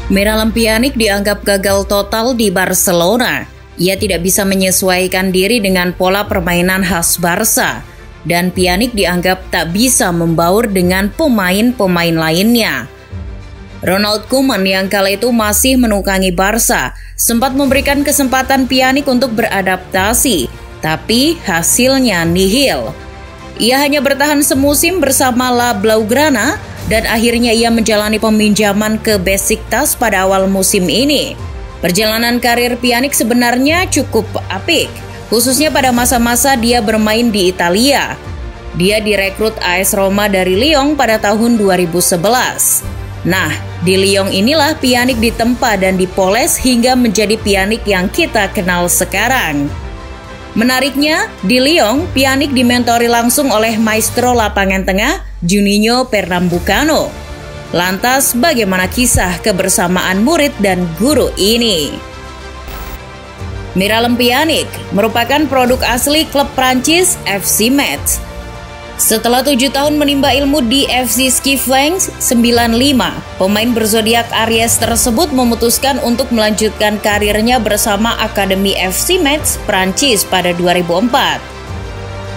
Miralem Pjanic dianggap gagal total di Barcelona. Ia tidak bisa menyesuaikan diri dengan pola permainan khas Barca. Dan Pjanic dianggap tak bisa membaur dengan pemain-pemain lainnya. Ronald Koeman yang kala itu masih menukangi Barca sempat memberikan kesempatan Pjanic untuk beradaptasi, tapi hasilnya nihil. Ia hanya bertahan semusim bersama La Blaugrana dan akhirnya ia menjalani peminjaman ke Besiktas pada awal musim ini. Perjalanan karir Pjanic sebenarnya cukup apik, khususnya pada masa-masa dia bermain di Italia. Dia direkrut AS Roma dari Lyon pada tahun 2011. Nah, di Lyon inilah Pjanic ditempa dan dipoles hingga menjadi Pjanic yang kita kenal sekarang. Menariknya, di Lyon, Pjanic dimentori langsung oleh maestro lapangan tengah Juninho Pernambucano. Lantas, bagaimana kisah kebersamaan murid dan guru ini? Miralem Pjanic merupakan produk asli klub Prancis FC Metz. Setelah 7 tahun menimba ilmu di FC Skiflings 95, pemain berzodiak Aries tersebut memutuskan untuk melanjutkan karirnya bersama Akademi FC Metz, Prancis pada 2004.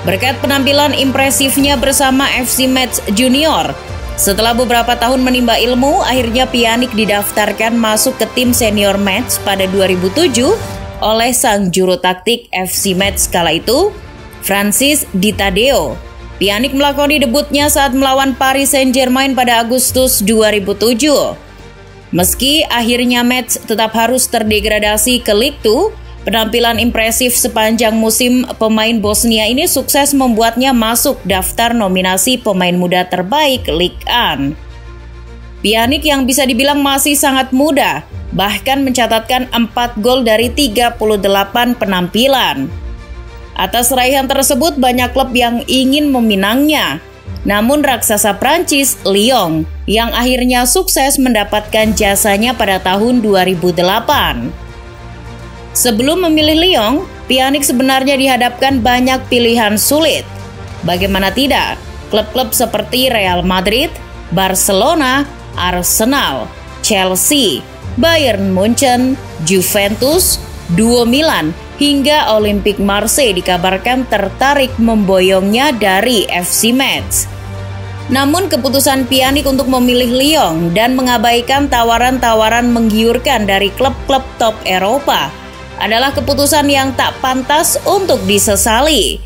Berkat penampilan impresifnya bersama FC Metz Junior, setelah beberapa tahun menimba ilmu, akhirnya Pjanic didaftarkan masuk ke tim senior Metz pada 2007 oleh sang juru taktik FC Metz kala itu, Francis Di Taddeo. Pjanic melakoni debutnya saat melawan Paris Saint-Germain pada Agustus 2007. Meski akhirnya Metz tetap harus terdegradasi ke Ligue 2, penampilan impresif sepanjang musim pemain Bosnia ini sukses membuatnya masuk daftar nominasi pemain muda terbaik Ligue 1. Pjanic yang bisa dibilang masih sangat muda, bahkan mencatatkan 4 gol dari 38 penampilan. Atas raihan tersebut banyak klub yang ingin meminangnya. Namun raksasa Prancis, Lyon, yang akhirnya sukses mendapatkan jasanya pada tahun 2008. Sebelum memilih Lyon, Pjanic sebenarnya dihadapkan banyak pilihan sulit. Bagaimana tidak, klub-klub seperti Real Madrid, Barcelona, Arsenal, Chelsea, Bayern Munchen, Juventus, Duo Milan, hingga Olympique Marseille dikabarkan tertarik memboyongnya dari FC Metz. Namun keputusan Pjanic untuk memilih Lyon dan mengabaikan tawaran-tawaran menggiurkan dari klub-klub top Eropa adalah keputusan yang tak pantas untuk disesali.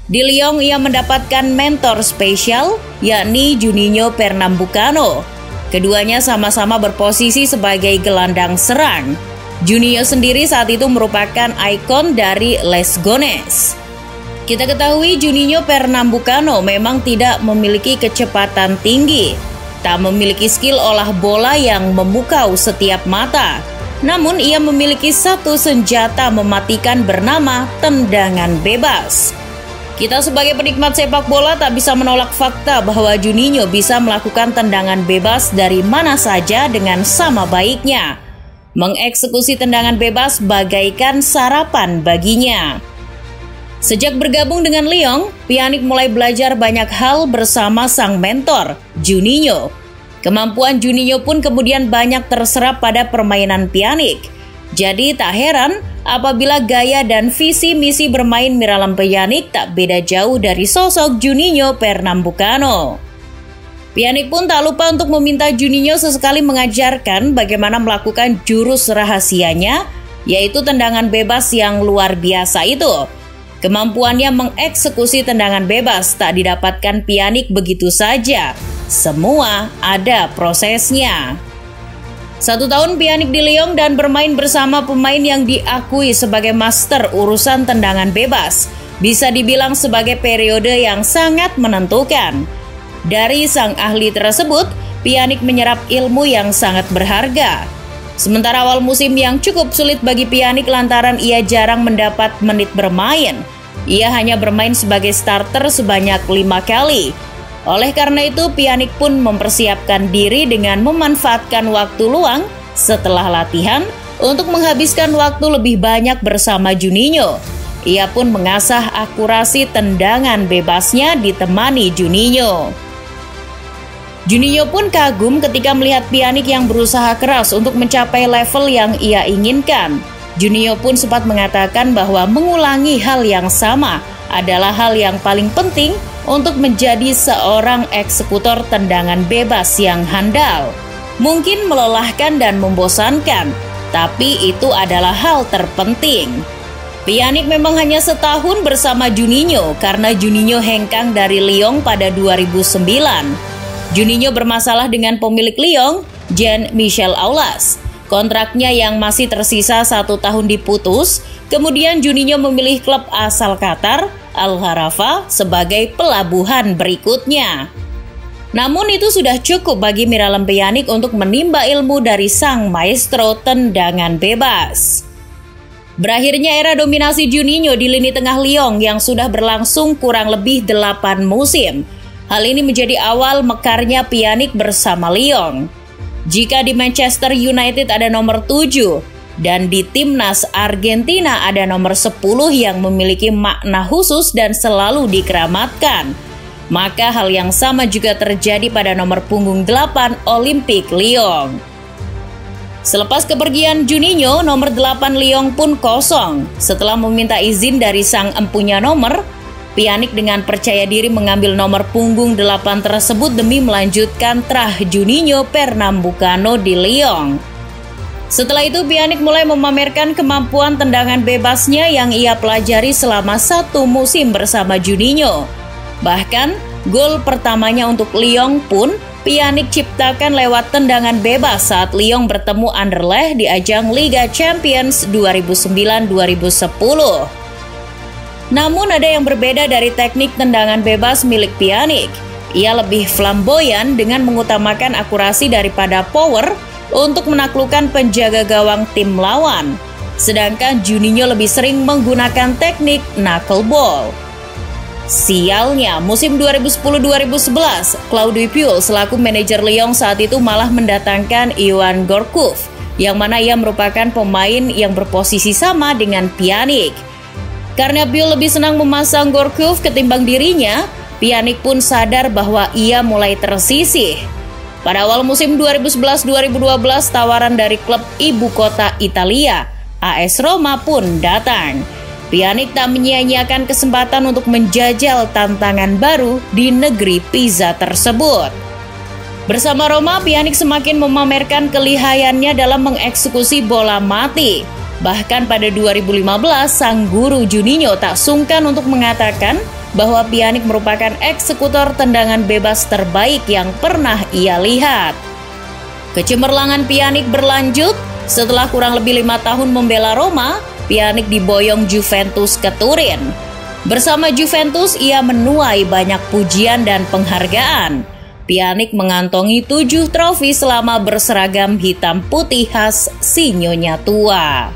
Di Lyon ia mendapatkan mentor spesial, yakni Juninho Pernambucano. Keduanya sama-sama berposisi sebagai gelandang serang. Juninho sendiri saat itu merupakan ikon dari Les Gones. Kita ketahui Juninho Pernambucano memang tidak memiliki kecepatan tinggi, tak memiliki skill olah bola yang memukau setiap mata. Namun ia memiliki satu senjata mematikan bernama tendangan bebas. Kita sebagai penikmat sepak bola tak bisa menolak fakta bahwa Juninho bisa melakukan tendangan bebas dari mana saja dengan sama baiknya. Mengeksekusi tendangan bebas bagaikan sarapan baginya. Sejak bergabung dengan Lyon, Pjanic mulai belajar banyak hal bersama sang mentor, Juninho. Kemampuan Juninho pun kemudian banyak terserap pada permainan Pjanic. Jadi tak heran apabila gaya dan visi misi bermain Miralem Pjanic tak beda jauh dari sosok Juninho Pernambucano. Pjanic pun tak lupa untuk meminta Juninho sesekali mengajarkan bagaimana melakukan jurus rahasianya, yaitu tendangan bebas yang luar biasa itu. Kemampuannya mengeksekusi tendangan bebas tak didapatkan Pjanic begitu saja. Semua ada prosesnya. 1 tahun Pjanic di Lyon dan bermain bersama pemain yang diakui sebagai master urusan tendangan bebas. Bisa dibilang sebagai periode yang sangat menentukan. Dari sang ahli tersebut, Pjanic menyerap ilmu yang sangat berharga. Sementara awal musim yang cukup sulit bagi Pjanic lantaran ia jarang mendapat menit bermain. Ia hanya bermain sebagai starter sebanyak 5 kali. Oleh karena itu, Pjanic pun mempersiapkan diri dengan memanfaatkan waktu luang setelah latihan untuk menghabiskan waktu lebih banyak bersama Juninho. Ia pun mengasah akurasi tendangan bebasnya ditemani Juninho. Juninho pun kagum ketika melihat Pjanic yang berusaha keras untuk mencapai level yang ia inginkan. Juninho pun sempat mengatakan bahwa mengulangi hal yang sama adalah hal yang paling penting untuk menjadi seorang eksekutor tendangan bebas yang handal. Mungkin melelahkan dan membosankan, tapi itu adalah hal terpenting. Pjanic memang hanya setahun bersama Juninho karena Juninho hengkang dari Lyon pada 2009. Juninho bermasalah dengan pemilik Lyon, Jean-Michel Aulas. Kontraknya yang masih tersisa 1 tahun diputus, kemudian Juninho memilih klub asal Qatar, Al-Harafa, sebagai pelabuhan berikutnya. Namun itu sudah cukup bagi Miralem Pjanic untuk menimba ilmu dari sang maestro tendangan bebas. Berakhirnya era dominasi Juninho di lini tengah Lyon yang sudah berlangsung kurang lebih 8 musim. Hal ini menjadi awal mekarnya Pjanic bersama Lyon. Jika di Manchester United ada nomor 7 dan di timnas Argentina ada nomor 10 yang memiliki makna khusus dan selalu dikeramatkan, maka hal yang sama juga terjadi pada nomor punggung 8 Olympique Lyon. Selepas kepergian Juninho, nomor 8 Lyon pun kosong. Setelah meminta izin dari sang empunya nomor, Pjanic dengan percaya diri mengambil nomor punggung 8 tersebut demi melanjutkan trah Juninho Pernambucano di Lyon. Setelah itu Pjanic mulai memamerkan kemampuan tendangan bebasnya yang ia pelajari selama 1 musim bersama Juninho. Bahkan, gol pertamanya untuk Lyon pun Pjanic ciptakan lewat tendangan bebas saat Lyon bertemu Anderlecht di ajang Liga Champions 2009-2010. Namun ada yang berbeda dari teknik tendangan bebas milik Pjanic. Ia lebih flamboyan dengan mengutamakan akurasi daripada power untuk menaklukkan penjaga gawang tim lawan. Sedangkan Juninho lebih sering menggunakan teknik knuckleball. Sialnya, musim 2010-2011, Claude Puel selaku manajer Lyon saat itu malah mendatangkan Iwan Gourcuff, yang mana ia merupakan pemain yang berposisi sama dengan Pjanic. Karena Puel lebih senang memasang Gourcuff ketimbang dirinya, Pjanic pun sadar bahwa ia mulai tersisih. Pada awal musim 2011-2012, tawaran dari klub ibu kota Italia, AS Roma pun datang. Pjanic tak menyia-nyiakan kesempatan untuk menjajal tantangan baru di negeri Pisa tersebut. Bersama Roma, Pjanic semakin memamerkan kelihayannya dalam mengeksekusi bola mati. Bahkan pada 2015, sang guru Juninho tak sungkan untuk mengatakan bahwa Pjanic merupakan eksekutor tendangan bebas terbaik yang pernah ia lihat. Kecemerlangan Pjanic berlanjut. Setelah kurang lebih 5 tahun membela Roma, Pjanic diboyong Juventus ke Turin. Bersama Juventus, ia menuai banyak pujian dan penghargaan. Pjanic mengantongi 7 trofi selama berseragam hitam putih khas si Nyonya Tua.